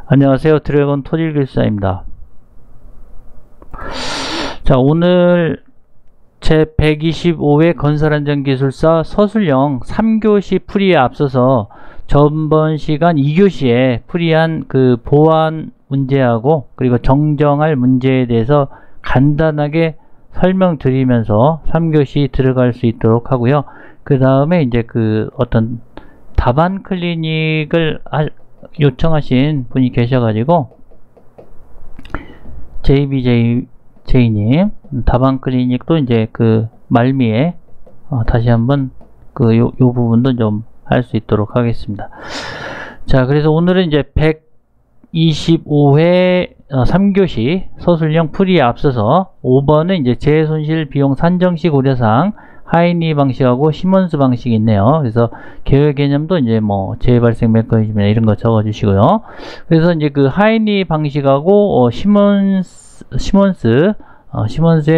안녕하세요. 드래곤 토질기술사입니다. 자, 오늘 제 125회 건설안전기술사 서술형 3교시 풀이에 앞서서 전번 시간 2교시에 풀이한 그 보안 문제하고 그리고 정정할 문제에 대해서 간단하게 설명드리면서 3교시 들어갈 수 있도록 하고요. 그 다음에 이제 그 어떤 답안 클리닉을 요청하신 분이 계셔가지고 JBJ님 답안 클리닉도 이제 그 말미에 다시 한번 그 요 부분도 좀 할 수 있도록 하겠습니다. 자, 그래서 오늘은 이제 125회 3교시 서술형 풀이에 앞서서 5번은 이제 재해손실 비용 산정시 고려사항 하이니 방식하고 시몬스 방식이 있네요. 그래서 계획 개념도 이제 뭐 재발생 메커니즘이나 이런 거 적어 주시고요. 그래서 이제 그 하이니 방식하고 시몬스의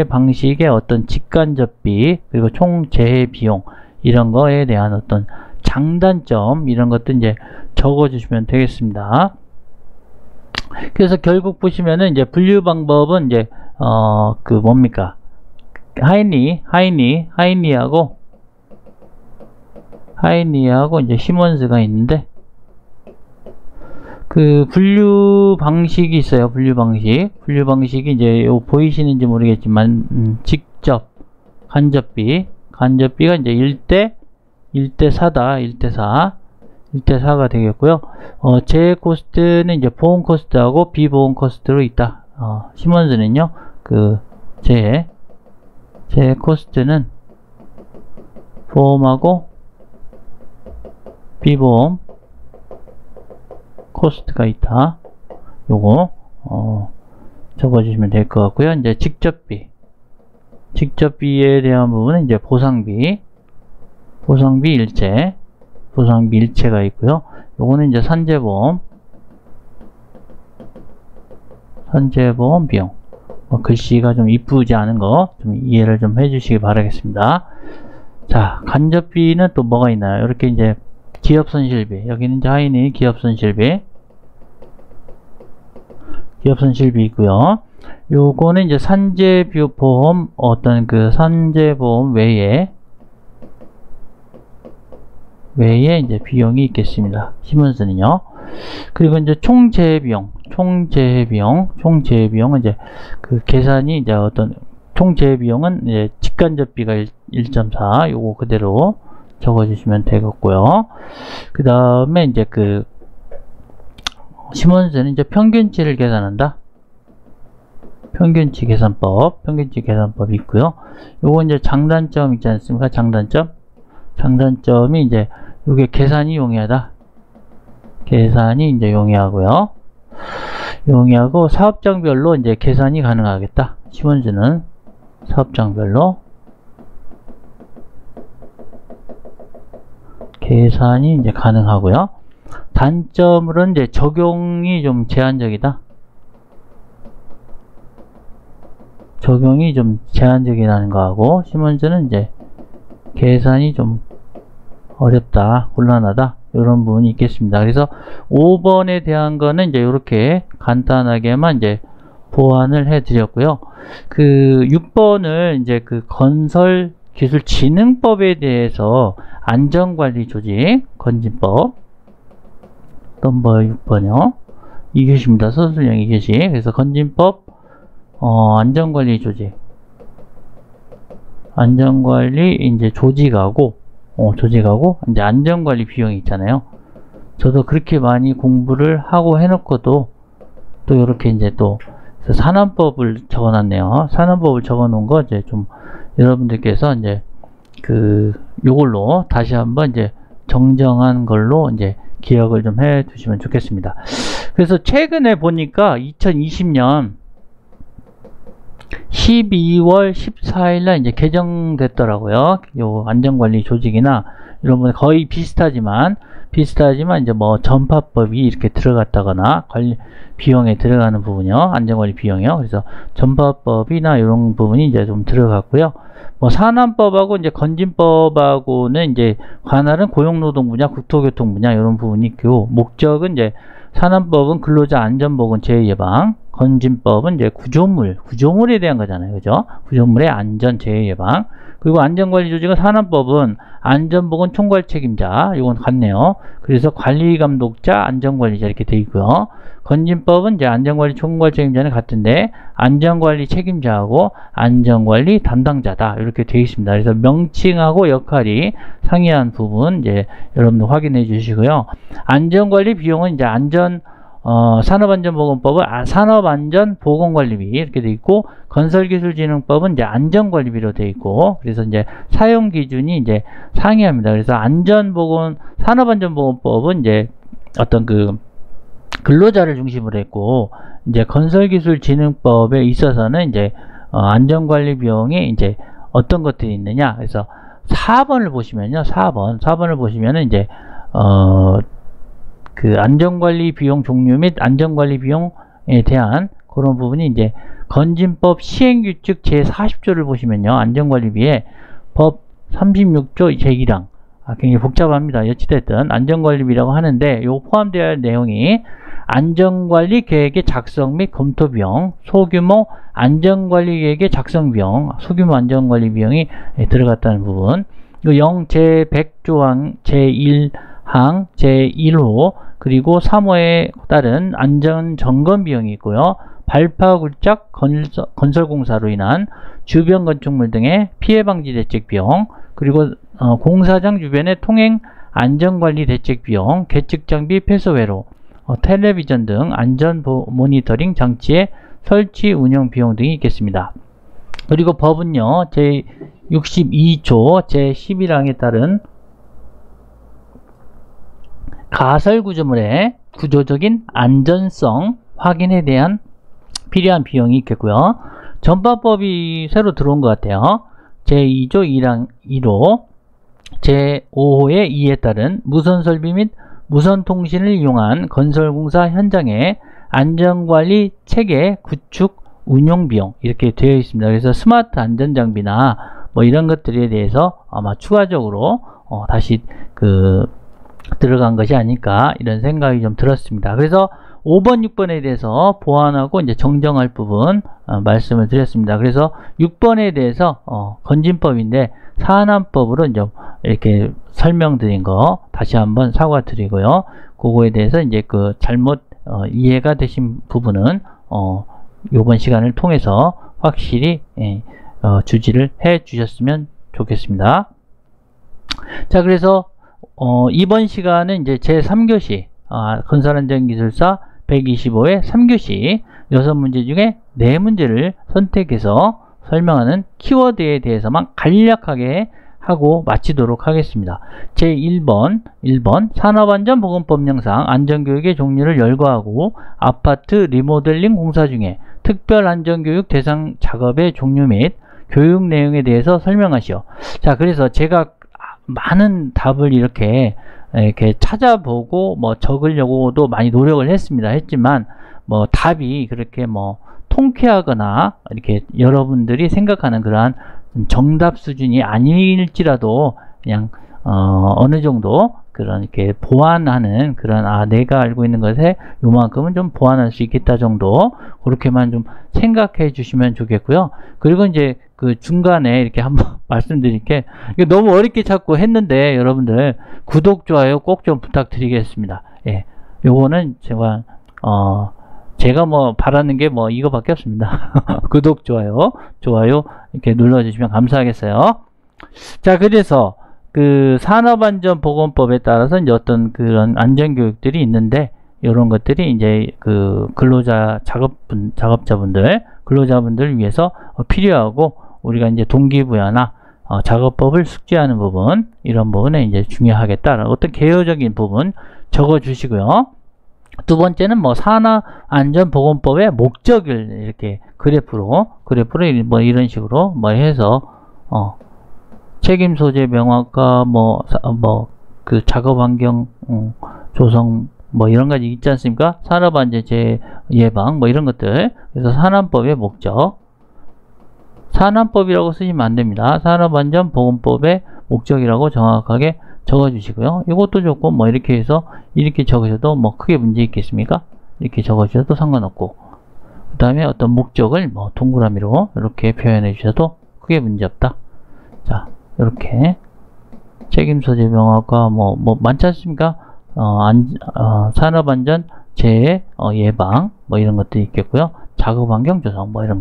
방식의 어떤 직간접비 그리고 총 재해 비용 이런 거에 대한 어떤 장단점 이런 것도 이제 적어 주시면 되겠습니다. 그래서 결국 보시면은 이제 분류 방법은 이제 그 뭡니까? 하이니하고 이제 시몬스가 있는데 그 분류 방식이 있어요. 분류 방식이 이제 요 보이시는지 모르겠지만 직접 간접비가 이제 1대4다. 1대4가 되겠고요. 재해 코스트는 이제 보험 코스트하고 비보험 코스트로 있다. 시몬스는요. 그 재해 코스트는 보험하고 비보험 코스트가 있다. 요거 적어주시면 될 것 같고요. 이제 직접비에 대한 부분은 이제 보상비 일체가 있고요. 요거는 이제 산재보험 비용. 글씨가 좀 이쁘지 않은 거 좀 이해를 좀 해주시기 바라겠습니다. 자, 간접비는 또 뭐가 있나요? 이렇게 이제 기업손실비, 여기는 이제 하이니 기업손실비 있고요. 요거는 이제 산재보험 어떤 그 산재보험 외에 이제 비용이 있겠습니다. 시몬스는요. 그리고 이제 총재해비용은 이제 그 계산이 이제 어떤 총재해비용은 이제 직간접비가 1.4 요거 그대로 적어주시면 되겠고요. 그 다음에 이제 그 시몬스는 이제 평균치를 계산한다. 평균치 계산법이 있고요. 요거 이제 장단점 있지 않습니까? 장단점이 이제 요게 계산이 용이하다. 계산이 이제 용이하고 사업장별로 이제 계산이 가능하겠다. 시몬스는 사업장별로 계산이 이제 가능하고요. 단점으로는 이제 적용이 좀 제한적이다. 적용이 좀 제한적이라는 거하고 시몬스는 이제 계산이 좀 어렵다, 곤란하다 이런 부분이 있겠습니다. 그래서 5번에 대한 거는 이제 이렇게 간단하게만 이제 보완을 해 드렸고요. 그 6번을 이제 그 건설기술진흥법에 대해서 안전관리 조직 건진법 넘버 6번이요. 2교시입니다. 서술형 2교시. 그래서 건진법 안전관리 조직 이제 조직하고 이제 안전관리 비용이 있잖아요. 저도 그렇게 많이 공부를 하고 해놓고도 또 이렇게 이제 또 산안법을 적어놨네요. 산안법을 적어놓은 거 이제 좀 여러분들께서 이제 그 요걸로 다시 한번 이제 정정한 걸로 이제 기억을 좀 해 두시면 좋겠습니다. 그래서 최근에 보니까 2020년 12월 14일날 이제 개정됐더라고요. 요 안전관리 조직이나 이런 분 거의 비슷하지만 비슷하지만 이제 뭐 전파법이 이렇게 들어갔다거나 관리 비용에 들어가는 부분이요. 안전관리 비용이요. 그래서 전파법이나 이런 부분이 이제 좀 들어갔고요. 뭐 산안법하고 이제 건진법하고는 이제 관할은 고용노동 분야, 국토교통 분야 이런 부분이 있고, 목적은 이제 산안법은 근로자 안전보건 재해 예방, 건진법은 이제 구조물에 대한 거잖아요. 그죠? 구조물의 안전 재해 예방. 그리고 안전관리조직은 산안법은 안전보건 총괄 책임자, 이건 같네요. 그래서 관리감독자, 안전관리자 이렇게 돼 있고요. 건진법은 이제 안전관리 총괄 책임자는 같은데 안전관리 책임자하고 안전관리 담당자다 이렇게 되어 있습니다. 그래서 명칭하고 역할이 상이한 부분 이제 여러분들 확인해 주시고요. 안전관리 비용은 이제 산업안전보건법은 산업안전보건관리비 이렇게 되어 있고, 건설기술진흥법은 이제 안전관리비로 되어 있고, 그래서 이제 사용 기준이 이제 상이합니다. 그래서 산업안전보건법은 이제 어떤 그 근로자를 중심으로 했고, 이제 건설기술진흥법에 있어서는 이제 안전관리 비용이 이제 어떤 것들이 있느냐. 그래서 4번을 보시면요, 4번을 보시면은 이제 그 안전관리 비용 종류 및 안전관리 비용에 대한 그런 부분이 이제 건진법 시행규칙 제40조를 보시면요, 안전관리비에 법 36조 제1항 굉장히 복잡합니다. 어찌됐든 안전관리비라고 하는데 요 포함되어야 할 내용이 안전관리 계획의 작성 및 검토 비용, 소규모 안전관리 계획의 작성 비용, 소규모 안전관리 비용이 들어갔다는 부분. 제100조항 제1항 제1호 그리고 3호에 따른 안전점검 비용이 있고요. 발파굴착 건설공사로 인한 주변 건축물 등의 피해방지 대책 비용, 그리고 공사장 주변의 통행 안전관리 대책 비용, 계측장비 폐소회로, 텔레비전 등 안전 모니터링 장치의 설치 운영 비용 등이 있겠습니다. 그리고 법은요, 제62조 제11항에 따른 가설구조물의 구조적인 안전성 확인에 대한 필요한 비용이 있겠고요. 전파법이 새로 들어온 것 같아요. 제2조 1항 1호 제5호의 2에 따른 무선설비 및 무선통신을 이용한 건설공사 현장의 안전관리 체계 구축 운용비용 이렇게 되어 있습니다. 그래서 스마트 안전장비나 뭐 이런 것들에 대해서 아마 추가적으로 다시 들어간 것이 아닐까 이런 생각이 좀 들었습니다. 그래서 5번, 6번에 대해서 보완하고 이제 정정할 부분 말씀을 드렸습니다. 그래서 6번에 대해서 건진법인데 산안법으로 이제 이렇게 설명드린 거 다시 한번 사과드리고요. 그거에 대해서 이제 그 잘못 이해가 되신 부분은 이번 시간을 통해서 확실히 주지를 해 주셨으면 좋겠습니다. 자, 그래서 이번 시간은 이제 제3교시 건설안전기술사 125의 3교시 6문제 중에 4문제를 선택해서 설명하는 키워드에 대해서만 간략하게 하고 마치도록 하겠습니다. 제1번 산업안전보건법령상 안전교육의 종류를 열거하고 아파트 리모델링 공사 중에 특별안전교육 대상 작업의 종류 및 교육 내용에 대해서 설명하시오. 자, 그래서 제가 많은 답을 이렇게 찾아보고 뭐 적으려고도 많이 노력을 했지만 뭐 답이 그렇게 뭐 통쾌하거나 이렇게 여러분들이 생각하는 그러한 정답 수준이 아닐지라도 그냥 어느 정도 그런 이렇게 보완하는 그런 내가 알고 있는 것에 요만큼은 좀 보완할 수 있겠다 정도 그렇게만 좀 생각해 주시면 좋겠고요. 그리고 이제 그 중간에 이렇게 한번 말씀드릴게, 너무 어렵게 자꾸 했는데 여러분들 구독 좋아요 꼭 좀 부탁드리겠습니다. 예, 요거는 제가 뭐 바라는 게 뭐 이거밖에 없습니다. 구독 좋아요 이렇게 눌러주시면 감사하겠어요. 자, 그래서 그 산업안전보건법에 따라서 이제 어떤 그런 안전교육들이 있는데 이런 것들이 이제 그 근로자 작업자분들 근로자분들을 위해서 필요하고 우리가 이제 동기부여나 작업법을 숙지하는 부분 이런 부분에 이제 중요하겠다라는 어떤 개요적인 부분 적어 주시고요. 두 번째는 뭐 산업안전보건법의 목적을 이렇게 그래프로 뭐 이런 식으로 뭐 해서 책임 소재 명확화 그 작업 환경 조성 뭐 이런 가지 있지 않습니까? 산업안전 예방 뭐 이런 것들. 그래서 산안법의 목적. 산안법이라고 쓰시면 안 됩니다. 산업안전보건법의 목적이라고 정확하게 적어 주시고요. 이것도 좋고 뭐 이렇게 해서 이렇게 적으셔도 뭐 크게 문제 있겠습니까? 이렇게 적어 주셔도 상관없고, 그 다음에 어떤 목적을 뭐 동그라미로 이렇게 표현해 주셔도 크게 문제 없다. 자, 이렇게 책임소재 명확화 뭐 많지 않습니까? 산업안전 재해 예방 뭐 이런 것도 있겠고요. 작업환경 조성 뭐 이런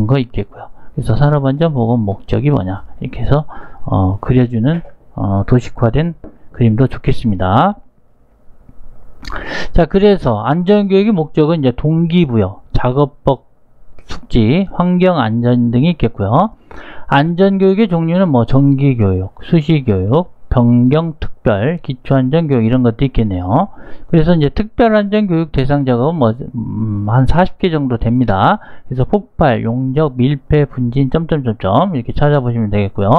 거 있겠고요. 그래서 산업안전 보건 목적이 뭐냐 이렇게 해서 그려주는 도식화된 그림도 좋겠습니다. 자, 그래서 안전교육의 목적은 이제 동기부여, 작업법 숙지, 환경안전 등이 있겠고요. 안전교육의 종류는 뭐 정기교육, 수시교육, 변경, 특별, 기초안전교육 이런 것도 있겠네요. 그래서 이제 특별안전교육 대상 작업은 뭐 한 40개 정도 됩니다. 그래서 폭발, 용적, 밀폐, 분진, 점점점점 이렇게 찾아보시면 되겠고요.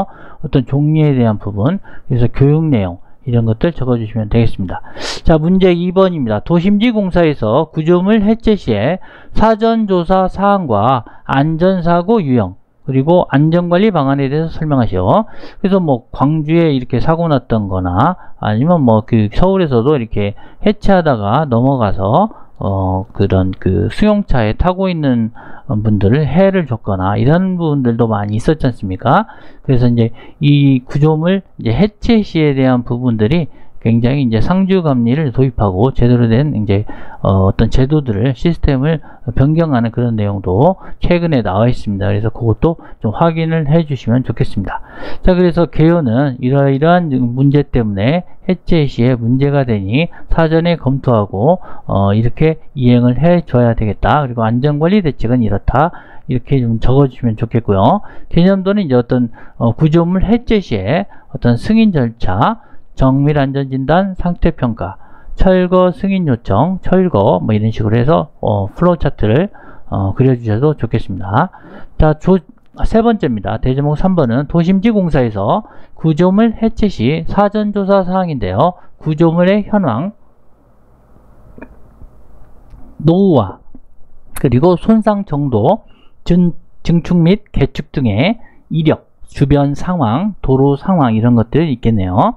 어떤 종류에 대한 부분, 그래서 교육 내용 이런 것들 적어주시면 되겠습니다. 자, 문제 2번입니다. 도심지공사에서 구조물 해체 시에 사전조사 사항과 안전사고 유형 그리고 안전관리 방안에 대해서 설명하시오. 그래서 뭐 광주에 이렇게 사고 났던 거나 아니면 뭐 그 서울에서도 이렇게 해체하다가 넘어가서 그런 그 수용차에 타고 있는 분들을 해를 줬거나 이런 부분들도 많이 있었지 않습니까? 그래서 이제 이 구조물 이제 해체 시에 대한 부분들이 굉장히 이제 상주감리를 도입하고 제대로 된 이제 어떤 제도들을 시스템을 변경하는 그런 내용도 최근에 나와 있습니다. 그래서 그것도 좀 확인을 해 주시면 좋겠습니다. 자, 그래서 개요는 이러이러한 문제 때문에 해체 시에 문제가 되니 사전에 검토하고 이렇게 이행을 해 줘야 되겠다. 그리고 안전관리 대책은 이렇다. 이렇게 좀 적어주시면 좋겠고요. 개념도는 이제 어떤 구조물 해체 시에 어떤 승인 절차, 정밀안전진단, 상태평가, 철거 승인 요청, 철거 뭐 이런 식으로 해서 플로우 차트를 그려주셔도 좋겠습니다. 자, 세 번째입니다. 대제목 3번은 도심지공사에서 구조물 해체 시 사전조사 사항인데요. 구조물의 현황, 노후화, 그리고 손상 정도, 증축 및 개축 등의 이력, 주변 상황, 도로 상황 이런 것들이 있겠네요.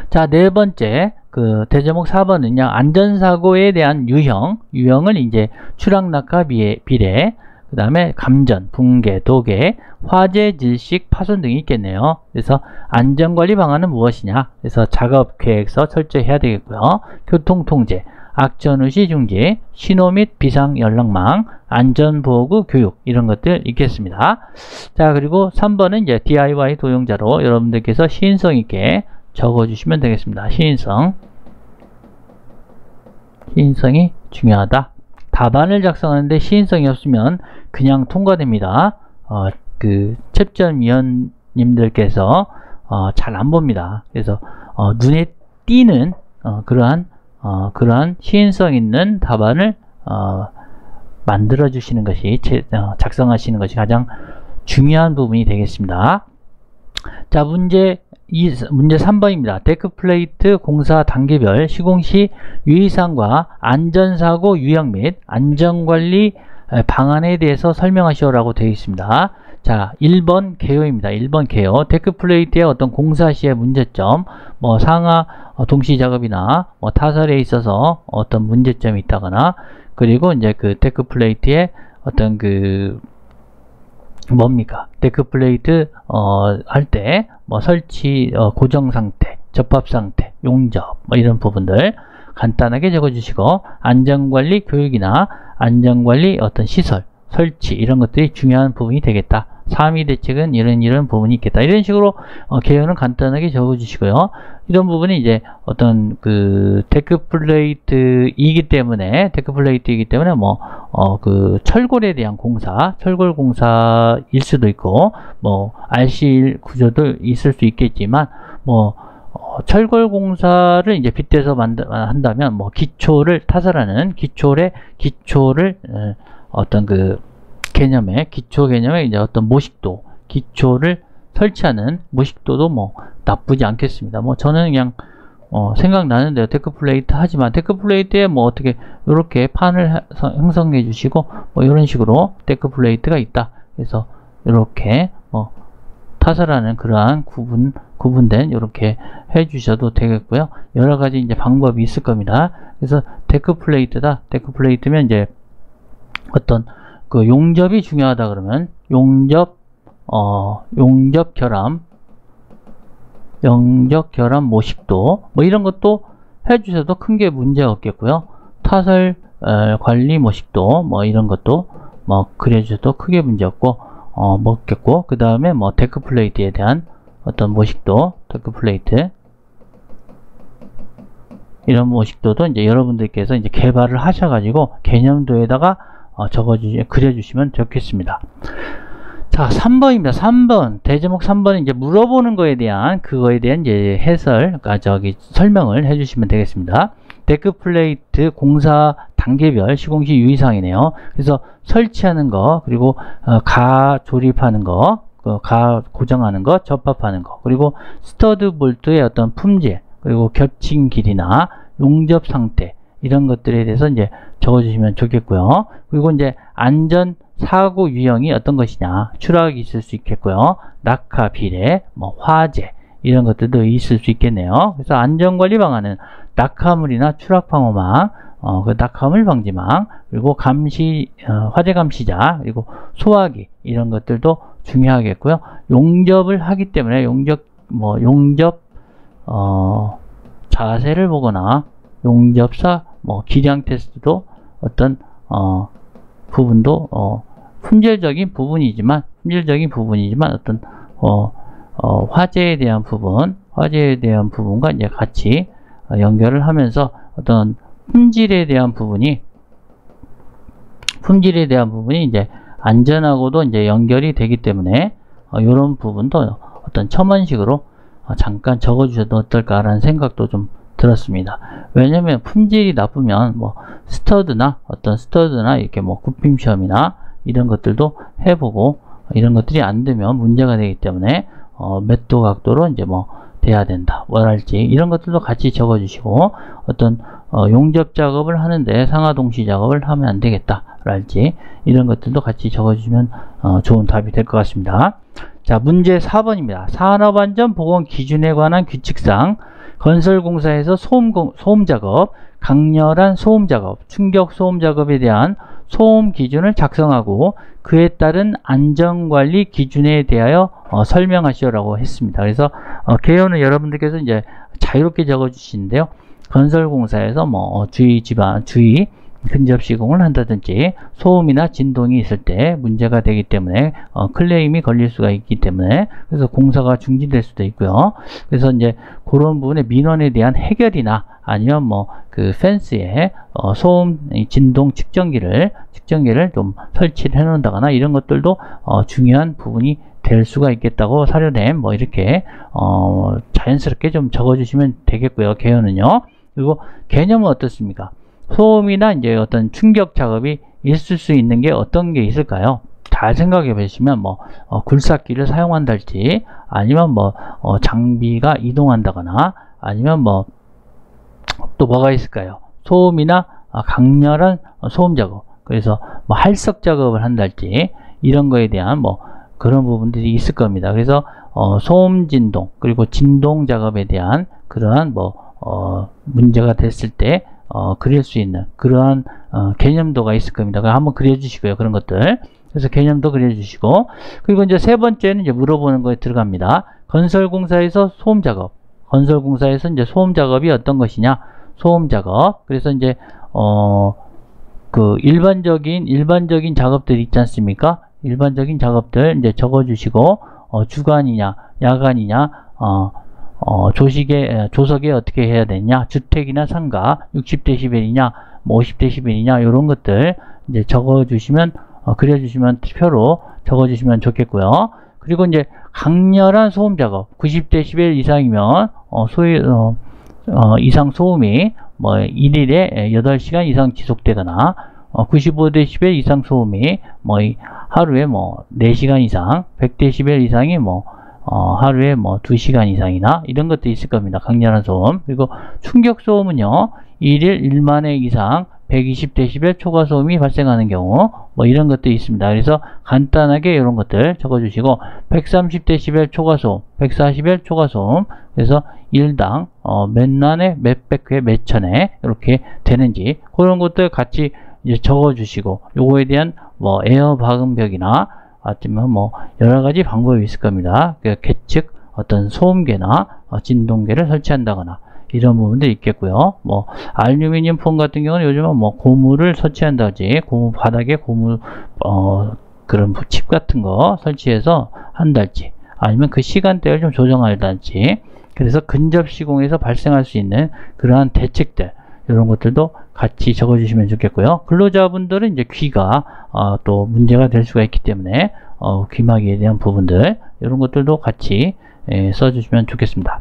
자, 네 번째 그 대제목 4번은요. 안전사고에 대한 유형을 이제 추락낙하 비례, 그 다음에 감전, 붕괴, 도괴, 화재, 질식, 파손 등이 있겠네요. 그래서 안전관리 방안은 무엇이냐? 그래서 작업계획서 철저히 해야 되겠고요. 교통통제, 악천후시 중지, 신호 및 비상 연락망, 안전보호구 교육 이런 것들 있겠습니다. 자, 그리고 3번은 이제 DIY 도용자로 여러분들께서 시인성 있게 적어주시면 되겠습니다. 시인성이 중요하다. 답안을 작성하는데 시인성이 없으면 그냥 통과됩니다. 그 챕점위원님들께서 잘 안 봅니다. 그래서 눈에 띄는 그러한 시인성 있는 답안을 만들어 주시는 것이 작성하시는 것이 가장 중요한 부분이 되겠습니다. 자, 문제 3번입니다. 데크플레이트 공사 단계별 시공시 유의사항과 안전사고 유형 및 안전관리 방안에 대해서 설명하시오라고 되어 있습니다. 자, 1번 개요입니다. 1번 개요. 데크플레이트의 어떤 공사 시의 문제점, 뭐 상하 동시 작업이나 뭐 타설에 있어서 어떤 문제점이 있다거나, 그리고 이제 그 데크플레이트의 어떤 그 뭡니까? 데크플레이트 할 때 뭐 설치 고정 상태, 접합 상태, 용접 뭐 이런 부분들 간단하게 적어 주시고, 안전관리 교육이나 안전관리 어떤 시설 설치 이런 것들이 중요한 부분이 되겠다. 3위 대책은 이런 부분이 있겠다. 이런 식으로 개요는 간단하게 적어 주시고요. 이런 부분이 이제 어떤 그 데크플레이트이기 때문에 뭐 그 철골에 대한 공사, 철골 공사일 수도 있고 뭐 RC 구조도 있을 수 있겠지만 뭐 철골 공사를 이제 빗대서 한다면 뭐 기초를 타설하는 기초를 어떤 그 기초 개념의 이제 어떤 모식도, 기초를 설치하는 모식도도 뭐 나쁘지 않겠습니다. 뭐 저는 그냥 생각나는데요. 데크플레이트 하지만 데크플레이트에 뭐 어떻게 이렇게 판을 형성해 주시고 뭐 이런 식으로 데크플레이트가 있다. 그래서 이렇게 타설하는 그러한 구분된 이렇게 해 주셔도 되겠고요. 여러 가지 이제 방법이 있을 겁니다. 그래서 데크플레이트다. 데크플레이트면 이제 어떤 그 용접이 중요하다 그러면 용접 결함 모식도 뭐 이런 것도 해 주셔도 큰 게 문제 없겠고요. 타설 관리 모식도 뭐 이런 것도 뭐 그려 주셔도 크게 문제 없고 먹겠고, 그 다음에 뭐 데크플레이트에 대한 어떤 모식도, 데크플레이트 이런 모식도도 이제 여러분들께서 이제 개발을 하셔가지고 개념도에다가 그려주시면 좋겠습니다. 자, 3번입니다. 3번 대제목 3번은 이제 물어보는 거에 대한 그거에 대한 이제 해설, 설명을 해주시면 되겠습니다. 데크플레이트 공사 단계별 시공시 유의사항이네요. 그래서 설치하는 거, 그리고 가 조립하는 거, 가 고정하는 거, 접합하는 거, 그리고 스터드 볼트의 어떤 품질, 그리고 겹친 길이나 용접 상태 이런 것들에 대해서 이제 적어주시면 좋겠고요. 그리고 이제 안전 사고 유형이 어떤 것이냐, 추락이 있을 수 있겠고요. 낙하, 비례, 뭐 화재 이런 것들도 있을 수 있겠네요. 그래서 안전관리 방안은 낙하물이나 추락 방어망, 그 낙하물 방지망, 그리고 감시, 화재 감시자, 그리고 소화기 이런 것들도 중요하겠고요. 용접을 하기 때문에 용접 자세를 보거나 용접사 기량 테스트도 어떤 부분도 품질적인 부분이지만 어떤 화재에 대한 부분과 이제 같이 연결을 하면서 어떤 품질에 대한 부분이 이제 안전하고도 이제 연결이 되기 때문에 이런 부분도 어떤 첨언식으로 잠깐 적어주셔도 어떨까라는 생각도 좀 들었습니다. 왜냐면 품질이 나쁘면 스터드나 이렇게 굽힘 시험이나 이런 것들도 해보고 이런 것들이 안 되면 문제가 되기 때문에 몇 도 각도로 이제 돼야 된다, 뭐랄지 이런 것들도 같이 적어주시고, 어떤 용접 작업을 하는데 상하동시 작업을 하면 안 되겠다 랄지 이런 것들도 같이 적어주시면 좋은 답이 될 것 같습니다. 자, 문제 4번입니다. 산업안전보건 기준에 관한 규칙상 건설공사에서 소음 작업, 강렬한 소음 작업, 충격 소음 작업에 대한 소음 기준을 작성하고 그에 따른 안전관리 기준에 대하여 설명하시오라고 했습니다. 그래서 개요는 여러분들께서 이제 자유롭게 적어 주시는데요. 건설공사에서 주의 근접 시공을 한다든지 소음이나 진동이 있을 때 문제가 되기 때문에 클레임이 걸릴 수가 있기 때문에, 그래서 공사가 중지될 수도 있고요. 그래서 이제 그런 부분의 민원에 대한 해결이나 아니면 그 펜스에 소음 진동 측정기를 좀 설치를 해 놓는다거나 이런 것들도 중요한 부분이 될 수가 있겠다고 사료냄 이렇게 자연스럽게 좀 적어 주시면 되겠고요. 개요는요. 그리고 개념은 어떻습니까? 소음이나 이제 어떤 충격 작업이 있을 수 있는 게 어떤 게 있을까요? 잘 생각해 보시면 굴삭기를 사용한달지, 아니면 장비가 이동한다거나, 아니면 또 뭐가 있을까요? 소음이나 강렬한 소음 작업, 그래서 할석 작업을 한달지 이런 거에 대한 그런 부분들이 있을 겁니다. 그래서 소음 진동, 그리고 진동 작업에 대한 그러한 문제가 됐을 때 그릴 수 있는 그러한 개념도가 있을 겁니다. 한번 그려주시고요. 그런 것들. 그래서 개념도 그려주시고, 그리고 이제 세 번째는 이제 물어보는 거에 들어갑니다. 건설공사에서 소음 작업. 건설공사에서 이제 소음 작업이 어떤 것이냐? 소음 작업. 그래서 이제 그 일반적인 작업들이 있지 않습니까? 일반적인 작업들 이제 적어주시고, 주간이냐, 야간이냐, 조석에 어떻게 해야 되냐, 주택이나 상가 60dB이냐 50dB이냐 이런 것들 이제 적어주시면 그려주시면 표로 적어주시면 좋겠고요. 그리고 이제 강렬한 소음 작업 90dB 이상이면 이상 소음이 일일에 8시간 이상 지속되거나 95dB 이상 소음이 하루에 4시간 이상, 100dB 이상이 하루에 뭐 2시간 이상이나 이런 것도 있을 겁니다. 강렬한 소음. 그리고 충격 소음은요, 1일 1만회 이상 120dB 초과 소음이 발생하는 경우, 뭐 이런 것도 있습니다. 그래서 간단하게 이런 것들 적어주시고, 130dB 초과 소음, 140회 초과 소음, 그래서 일당 몇 난회, 몇백 회, 몇 천회 이렇게 되는지 그런 것들 같이 이제 적어주시고, 요거에 대한 뭐 에어 박음벽이나 아니면 뭐 여러 가지 방법이 있을 겁니다. 그 계측 어떤 소음계나 진동계를 설치한다거나 이런 부분들이 있겠고요. 뭐 알루미늄 폼 같은 경우는 요즘은 뭐 고무를 설치한다든지 고무 바닥에 고무 그런 칩 같은 거 설치해서 한달지, 아니면 그 시간대를 좀 조정한다든지, 그래서 근접 시공에서 발생할 수 있는 그러한 대책들, 이런 것들도 같이 적어주시면 좋겠고요. 근로자분들은 이제 귀가 또 문제가 될 수가 있기 때문에 귀마개에 대한 부분들, 이런 것들도 같이 써주시면 좋겠습니다.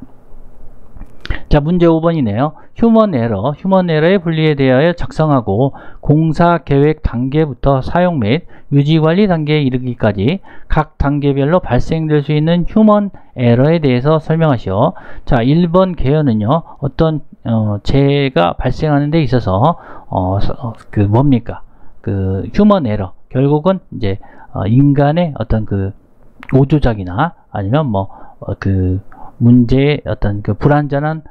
자, 문제 5번이네요. 휴먼 에러의 분리에 대하여 작성하고 공사 계획 단계부터 사용 및 유지 관리 단계에 이르기까지 각 단계별로 발생될 수 있는 휴먼 에러에 대해서 설명하시오. 자, 1번 개요는요, 어떤 재해가 발생하는 데 있어서 그 뭡니까? 그 휴먼 에러, 결국은 이제 인간의 어떤 그 오조작이나 아니면 뭐 그 문제의 어떤 그 불완전한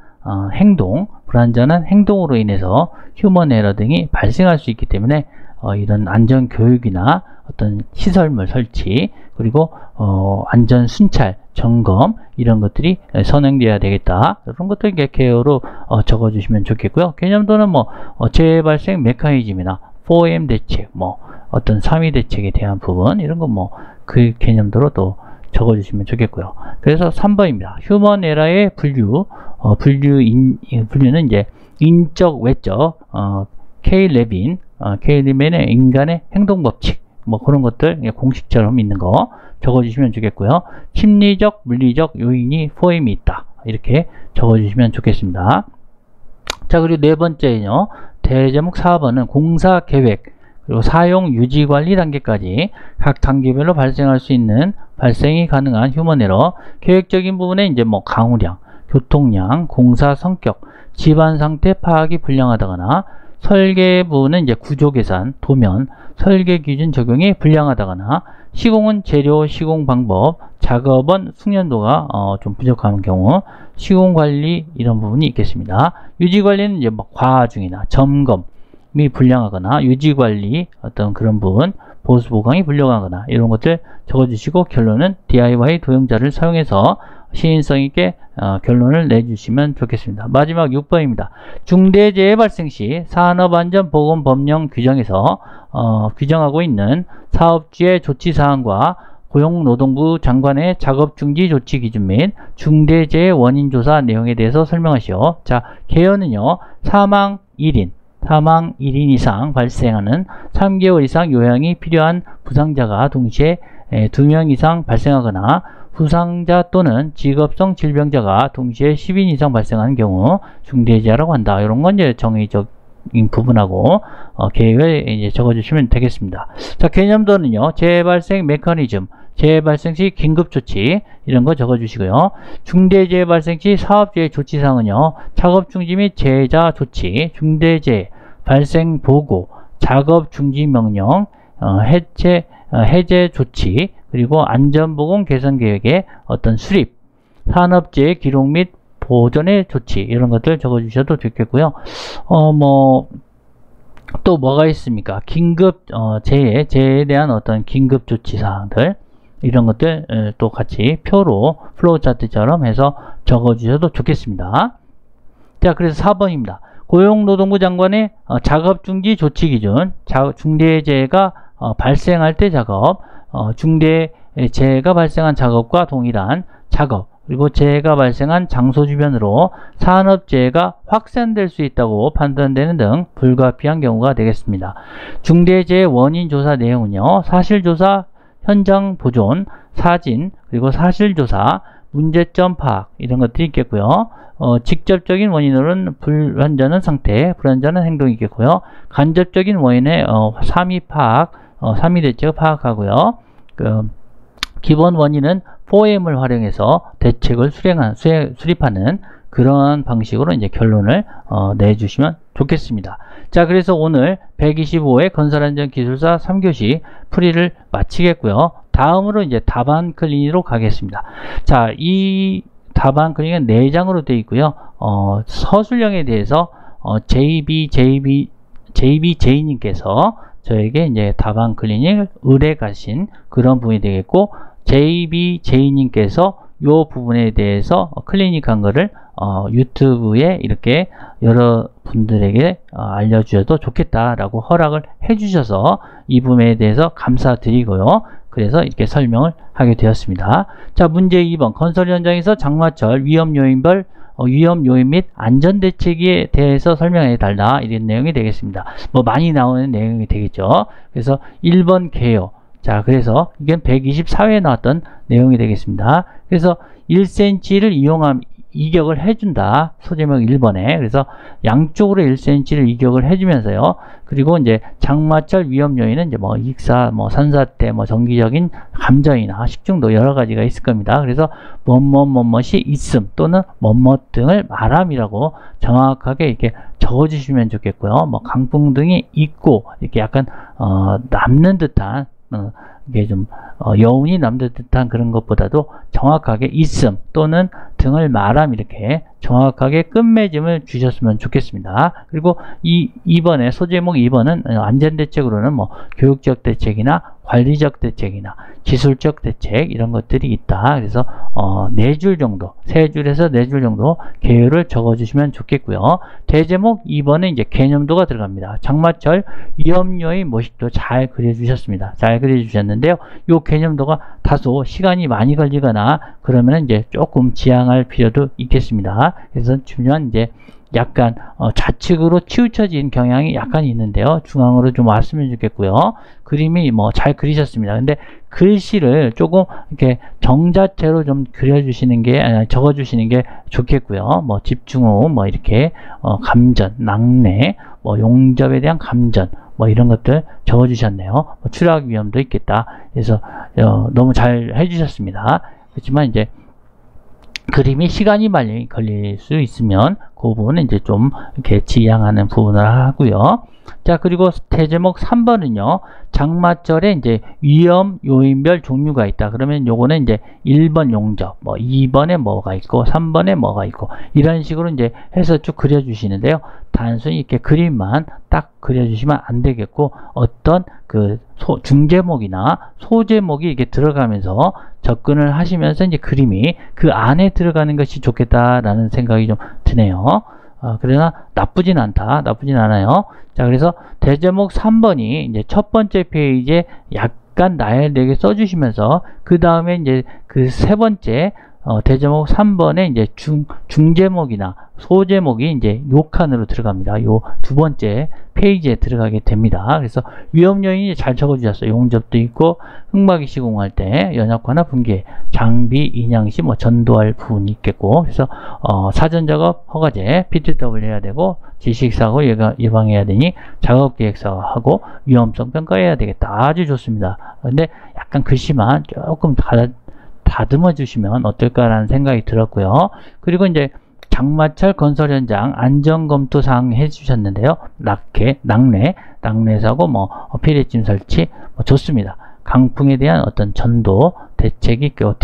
행동으로 인해서 휴먼 에러 등이 발생할 수 있기 때문에 이런 안전 교육이나 어떤 시설물 설치, 그리고 안전 순찰 점검, 이런 것들이 선행되어야 되겠다. 이런 것들 개요로 적어주시면 좋겠고요. 개념도는 뭐 재해 발생 메커니즘이나 4M 대책, 뭐 어떤 3위 대책에 대한 부분, 이런 거 뭐 그 개념도로 또 적어주시면 좋겠고요. 그래서 3번입니다. 휴먼 에러의 분류는 이제 인적, 외적, K-레빈의 인간의 행동 법칙, 뭐 그런 것들 공식처럼 있는 거 적어주시면 좋겠고요. 심리적, 물리적 요인이 4M이 있다. 이렇게 적어주시면 좋겠습니다. 자, 그리고 네 번째는요, 대제목 4번은 공사 계획, 그리고 사용 유지 관리 단계까지 각 단계별로 발생할 수 있는 발생이 가능한 휴먼 에러. 계획적인 부분에 이제 뭐 강우량, 교통량, 공사 성격, 집안 상태 파악이 불량하다거나, 설계 부분은 이제 구조 계산, 도면, 설계 기준 적용이 불량하다거나, 시공은 재료, 시공 방법, 작업은 숙련도가 좀 부족한 경우, 시공 관리 이런 부분이 있겠습니다. 유지 관리는 이제 뭐 과중이나 점검이 불량하거나, 유지 관리 어떤 그런 부분, 보수 보강이 불량하거나 이런 것들 적어주시고, 결론은 DIY 도형자를 사용해서 시인성 있게 결론을 내주시면 좋겠습니다. 마지막 6번입니다. 중대재해 발생 시 산업안전보건법령 규정에서 규정하고 있는 사업주의 조치사항과 고용노동부 장관의 작업중지 조치 기준 및 중대재해 원인조사 내용에 대해서 설명하시오. 자, 개요는요, 사망 1인 이상 발생하는 3개월 이상 요양이 필요한 부상자가 동시에 2명 이상 발생하거나, 부상자 또는 직업성 질병자가 동시에 10인 이상 발생하는 경우 중대재해라고 한다. 이런 건 이제 정의적인 부분하고 계획을 이제 적어주시면 되겠습니다. 자, 개념도는요, 재해 발생 메커니즘, 재해 발생 시 긴급 조치, 이런 거 적어주시고요. 중대재해 발생 시 사업주의 조치사항은요, 작업 중지 및 재해자 조치, 중대재해 발생 보고, 작업 중지 명령, 해제 조치, 그리고 안전보건 개선 계획의 어떤 수립, 산업재해 기록 및 보존의 조치, 이런 것들 적어주셔도 좋겠고요. 또 뭐가 있습니까? 긴급 재해에 대한 어떤 긴급 조치 사항들, 이런 것들 또 같이 표로 플로우 차트처럼 해서 적어주셔도 좋겠습니다. 자, 그래서 4번입니다. 고용노동부 장관의 작업중지 조치 기준, 중대재해가 발생할 때 작업, 중대재해가 발생한 작업과 동일한 작업, 그리고 재해가 발생한 장소 주변으로 산업재해가 확산될 수 있다고 판단되는 등 불가피한 경우가 되겠습니다. 중대재해 원인 조사 내용은요, 사실조사, 현장 보존, 사진, 그리고 사실조사, 문제점 파악, 이런 것들이 있겠고요. 직접적인 원인으로는 불완전한 상태, 불완전한 행동이 있겠고요. 간접적인 원인의 3위 파악, 3위 대책을 파악하고요. 기본 원인은 4M을 활용해서 대책을 수립하는 그런 방식으로 이제 결론을 내주시면 좋겠습니다. 자, 그래서 오늘 125회 건설안전기술사 3교시 풀이를 마치겠고요. 다음으로 이제 답안 클리닉으로 가겠습니다. 자, 이 답안 클리닉은 4장으로 되어 있고요. 서술형에 대해서 JBJ님께서 저에게 이제 답안 클리닉을 의뢰 가신 그런 부분이 되겠고, JBJ님께서 이 부분에 대해서 클리닉한 거를 유튜브에 이렇게 여러분들에게 알려주셔도 좋겠다라고 허락을 해주셔서 이 부분에 대해서 감사드리고요. 그래서 이렇게 설명을 하게 되었습니다. 자, 문제 2번. 건설 현장에서 장마철 위험 요인 및 안전대책에 대해서 설명해 달라, 이런 내용이 되겠습니다. 뭐 많이 나오는 내용이 되겠죠. 그래서 1번 개요. 자, 그래서 이건 124회에 나왔던 내용이 되겠습니다. 그래서 1cm를 이격을 해준다. 소제목 1번에. 그래서 양쪽으로 1cm를 이격을 해주면서요. 그리고 이제 장마철 위험 요인은 이제 뭐 익사, 뭐 산사태, 뭐 정기적인 감전이나 식중독 여러 가지가 있을 겁니다. 그래서 뭐뭐뭐뭐이 있음 또는 뭐뭐 등을 말함이라고 정확하게 이렇게 적어주시면 좋겠고요. 뭐 강풍 등이 있고 이렇게 약간 남는 듯한 이게 좀 여운이 남는 듯한 그런 것보다도 정확하게 있음 또는 등을 말함, 이렇게 정확하게 끝맺음을 주셨으면 좋겠습니다. 그리고 이번에 소제목 2번은 안전대책으로는 뭐 교육적 대책이나 관리적 대책이나 기술적 대책 이런 것들이 있다. 그래서 4줄 정도, 3줄에서 4줄 정도 개요를 적어주시면 좋겠고요. 대제목 2번은 이제 개념도가 들어갑니다. 장마철 위험요인 모식도 잘 그려주셨습니다. 잘 그려주셨는데요. 이 개념도가 다소 시간이 많이 걸리거나 그러면 이제 조금 지양할 필요도 있겠습니다. 그래서 중요한 이제 약간 좌측으로 치우쳐진 경향이 약간 있는데요. 중앙으로 좀 왔으면 좋겠고요. 그림이 뭐 잘 그리셨습니다. 근데 글씨를 조금 이렇게 정자체로 좀 그려주시는 게, 적어주시는 게 좋겠고요. 뭐 집중호흡, 뭐 이렇게 감전, 낙내, 뭐 용접에 대한 감전, 뭐 이런 것들 적어주셨네요. 뭐 추락 위험도 있겠다. 그래서 너무 잘 해주셨습니다. 그렇지만 이제 그림이 시간이 많이 걸릴 수 있으면 그 부분은 이제 좀 이렇게 지양하는 부분을 하고요. 자, 그리고 대제목 3번은요, 장마철에 이제 위험 요인별 종류가 있다. 그러면 요거는 이제 1번 용접, 뭐 2번에 뭐가 있고 3번에 뭐가 있고 이런 식으로 이제 해서 쭉 그려주시는데요. 단순히 이렇게 그림만 딱 그려주시면 안 되겠고, 어떤 그 중제목이나 소제목이 이렇게 들어가면서 접근을 하시면서 이제 그림이 그 안에 들어가는 것이 좋겠다라는 생각이 좀 드네요. 그러나 나쁘진 않아요. 자, 그래서 대제목 3번이 이제 첫 번째 페이지에 약간 나열되게 써주시면서 그 다음에 이제 그 세 번째 대제목 3번에 이제 중제목이나 소제목이 이제 요 칸으로 들어갑니다. 요 두 번째 페이지에 들어가게 됩니다. 그래서 위험 요인이 잘 적어주셨어요. 용접도 있고, 흙막이 시공할 때 연약화나 붕괴, 장비 인양 시 뭐 전도할 부분이 있겠고, 그래서 사전 작업 허가제, PTW 해야 되고, 지식사고 예방해야 되니 작업계획서하고 위험성 평가해야 되겠다. 아주 좋습니다. 근데 약간 글씨만 조금 다듬어 주시면 어떨까라는 생각이 들었고요. 그리고 이제 장마철 건설 현장 안전검토 사항 해주셨는데요. 낙내 사고, 뭐 피뢰짐 설치, 뭐 좋습니다. 강풍에 대한 어떤 전도 대책이 있고,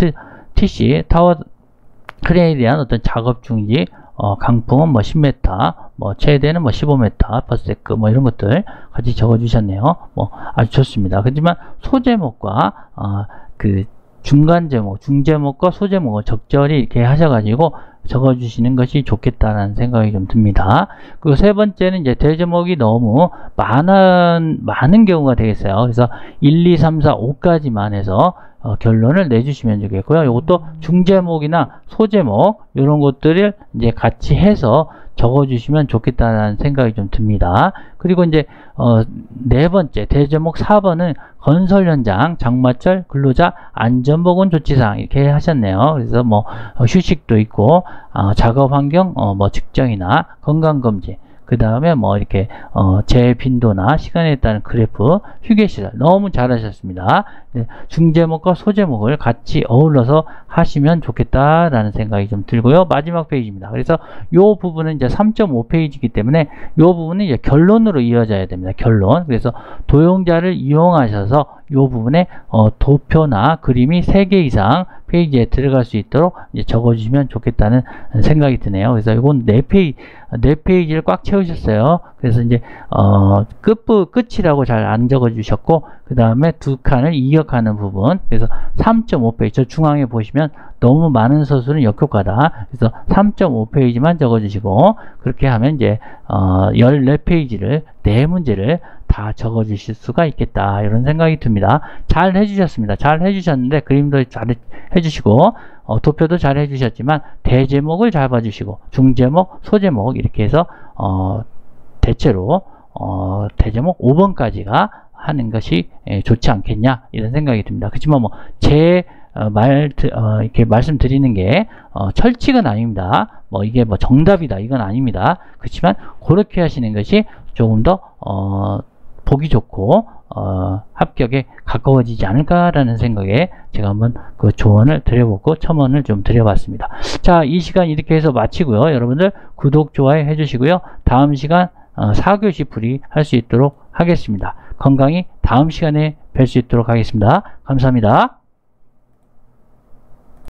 TC 타워 크레인에 대한 어떤 작업 중지, 강풍은 뭐 10m, 뭐 최대는 뭐 15m 퍼세크, 뭐 이런 것들 같이 적어주셨네요. 뭐 아주 좋습니다. 하지만 소제목과 그 중간 제목, 중제목과 소제목을 적절히 이렇게 하셔가지고 적어주시는 것이 좋겠다는 생각이 좀 듭니다. 그리고 세 번째는 이제 대제목이 너무 많은 경우가 되겠어요. 그래서 1, 2, 3, 4, 5까지만 해서 결론을 내주시면 좋겠고요. 이것도 중제목이나 소제목 이런 것들을 이제 같이 해서 적어주시면 좋겠다는 생각이 좀 듭니다. 그리고 이제 네 번째 대제목 4번은 건설 현장 장마철 근로자 안전보건 조치사항 이렇게 하셨네요. 그래서 뭐 휴식도 있고 작업 환경 뭐 측정이나 건강검진, 그 다음에 뭐 이렇게 재 빈도나 시간에 따른 그래프, 휴게시설 너무 잘하셨습니다. 네, 중제목과 소제목을 같이 어울러서 하시면 좋겠다라는 생각이 좀 들고요. 마지막 페이지입니다. 그래서 이 부분은 이제 3.5페이지이기 때문에 이 부분은 이제 결론으로 이어져야 됩니다. 결론. 그래서 도용자를 이용하셔서 이 부분에 도표나 그림이 3개 이상 페이지에 들어갈 수 있도록 이제 적어주시면 좋겠다는 생각이 드네요. 그래서 이건 4페이지를 꽉 채우셨어요. 그래서 이제 끝이라고 잘 안 적어주셨고, 그 다음에 2칸을 이역하는 부분. 그래서 3.5페이지 저 중앙에 보시면 너무 많은 서술은 역효과다. 그래서 3.5페이지만 적어주시고, 그렇게 하면 이제 14페이지를 4문제를 다 적어 주실 수가 있겠다, 이런 생각이 듭니다. 잘 해주셨습니다. 잘 해주셨는데 그림도 잘 해주시고 도표도 잘 해주셨지만 대제목을 잘 봐주시고 중제목, 소제목 이렇게 해서 대체로 대제목 5번까지가 하는 것이 좋지 않겠냐, 이런 생각이 듭니다. 그렇지만 뭐 제 이렇게 말씀드리는 게 철칙은 아닙니다. 뭐 이게 뭐 정답이다, 이건 아닙니다. 그렇지만 그렇게 하시는 것이 조금 더 보기 좋고 합격에 가까워지지 않을까라는 생각에 제가 한번 그 조언을 드려보고 첨언을 좀 드려봤습니다. 자, 이 시간 이렇게 해서 마치고요. 여러분들 구독, 좋아요 해주시고요. 다음 시간 4교시 풀이 할 수 있도록 하겠습니다. 건강히 다음 시간에 뵐 수 있도록 하겠습니다. 감사합니다.